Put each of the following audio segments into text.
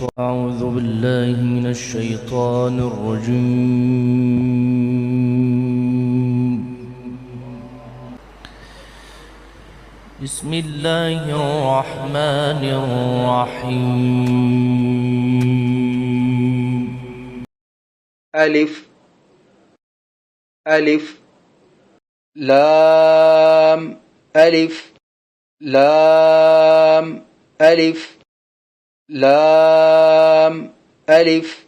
أعوذ بالله من الشيطان الرجيم. بسم الله الرحمن الرحيم. ألف ألف لام ألف لام ألف لام ألف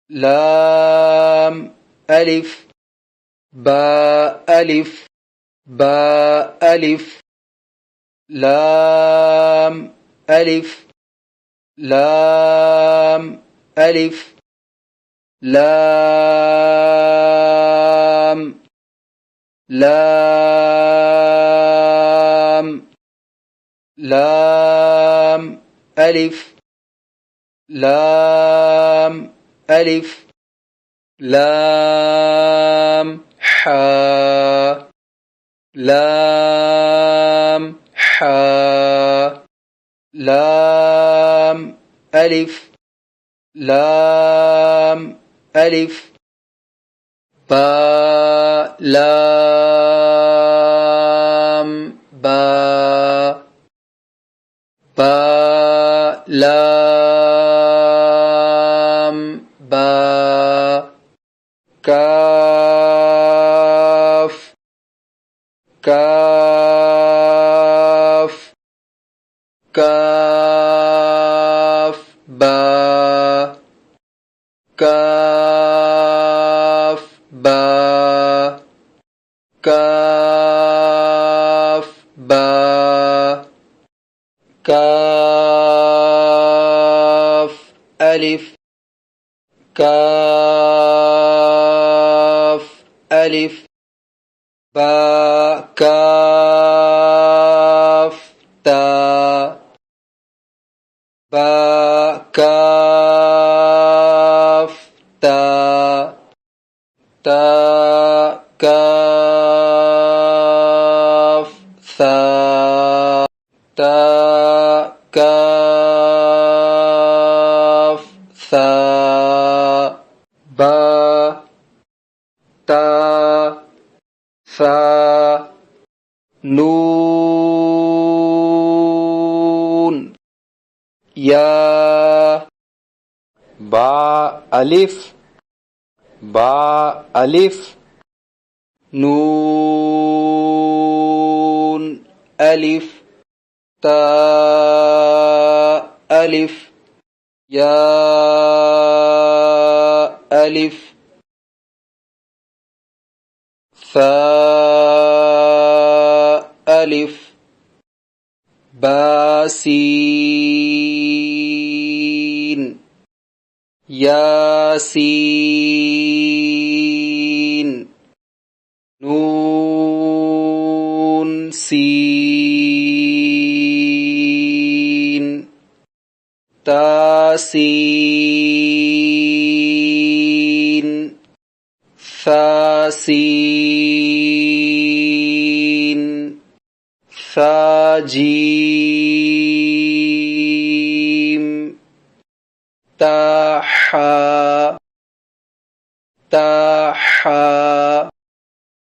لام ألف باء ألف باء ألف لام ألف لام ألف لام لام لام ألف لام ألف لام حاء لام حاء لام ألف لام ألف باء لام باء باء لام باء كاف كاف كاف باء كاف باء كاف باء كاف ألف كاف ألف باء كاف تاء باء كاف تاء تاء كاف ثاء تاء كاف ثاء باء تاء ثاء نون يا باء ألف باء ألف نون ألف تاء ألف يا ألف ثاء ألف باسين ياسين نون سين تاسين ثاسين ثاجيم تاحا تاحا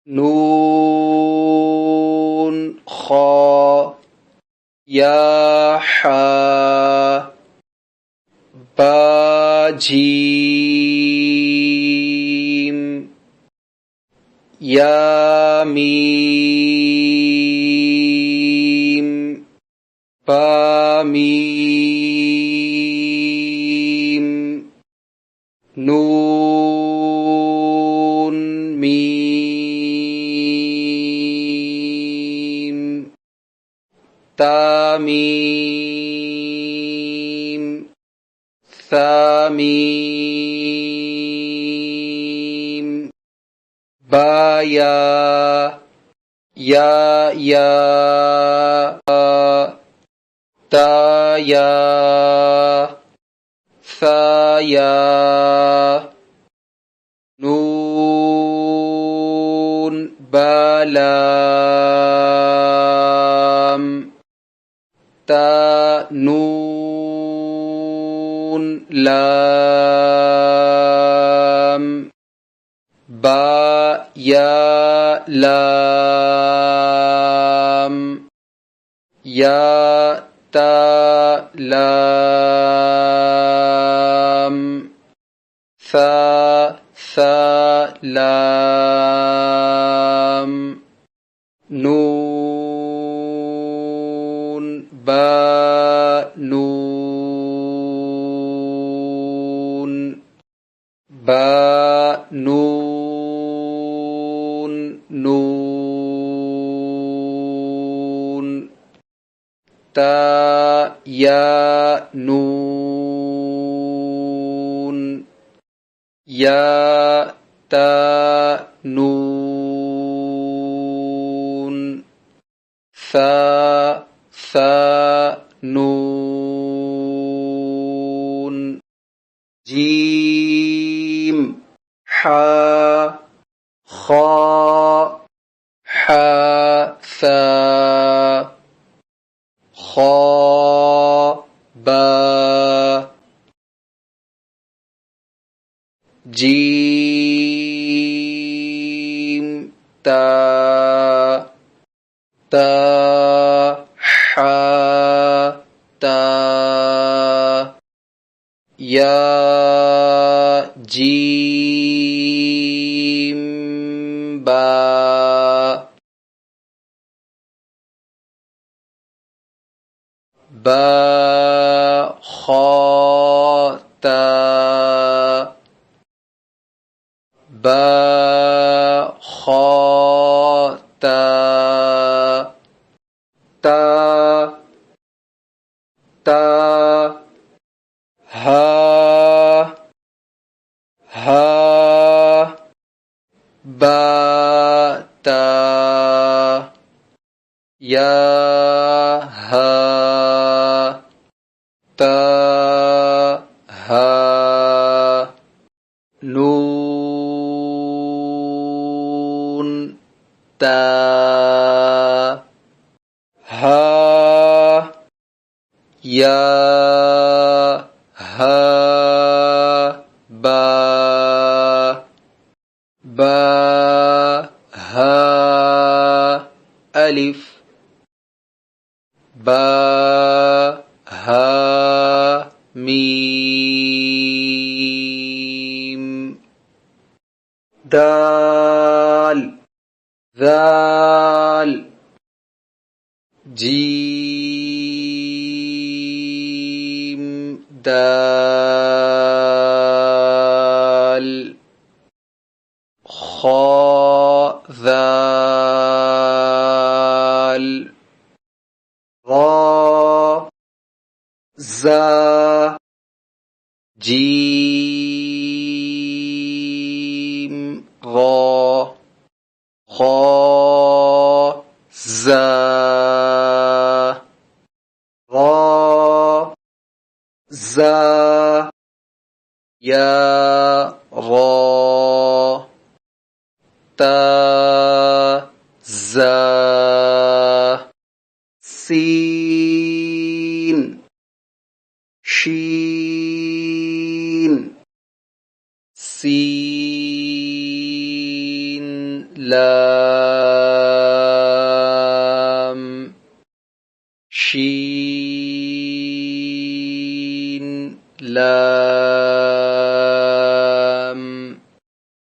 نون خا ياحا باجيم ياميم باميم نون ميم تاميم ثاميم بايا يا يا تايا ثايا نون بلام تا نون لام با يا لام يا تا لام ثا لام نون با نون با نون نون تا يا نون يا تا نون ثا نون جيم حا خا حا ثا خا با جيم تا حا تا يا جيم با خا تا خا تا ها با تا يا ها تا ها نون تا ها يا ها با ها ألف با ها ميم دال ذال جيم دال خا ذال را زا جيم را خا زا را زا يا را تا زا سين شين سين لام شين لام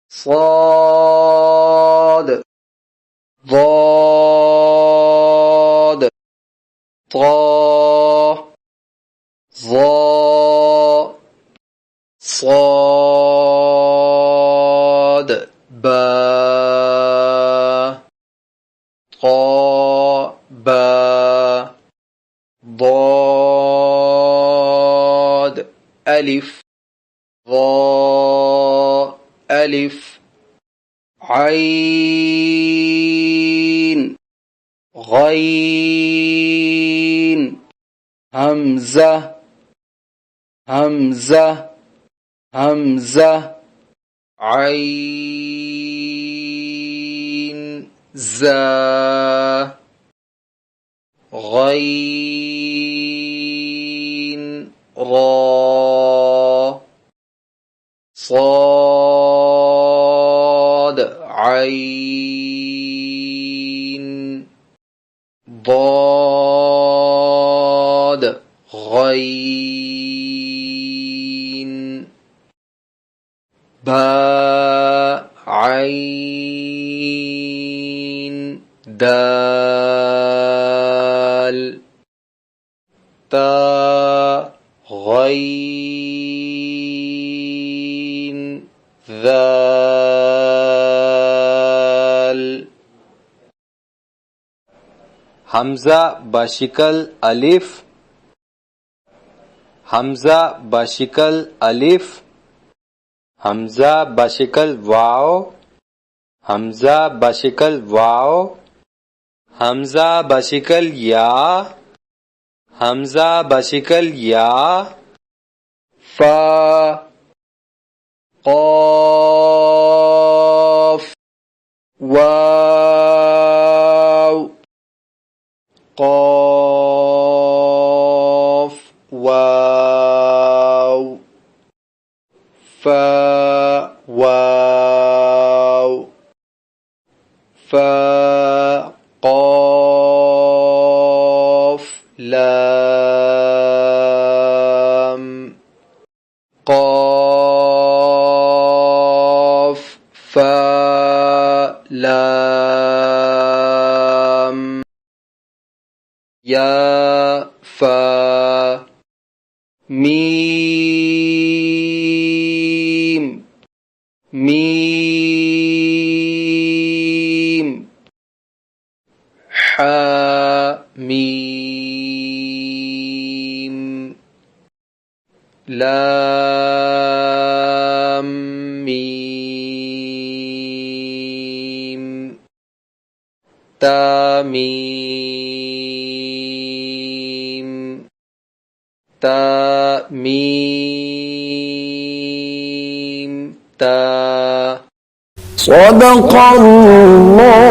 صاد ضاد طا ظا صاد با طا با ضاد ألف ضاء ألف عين غين همزة همزة همزة عين زا غين را صاد عين ضاد غين باء عين دال تاء غين ذال হামজা বা শিকল আলিফ, হামজা বা শিকল আলিফ, হামজা বা শিকল ওয়াও, হামজা বা শিকল ওয়াও, হামজা বা শিকল ইয়া, হামজা বা শিকল ইয়া, فا قاف واو قاف واو فاء واو فاء قاف لام قاف فاء لام يا فا ميم ميم حا ميم لام ميم تا ميم تا ميم تا صدق الله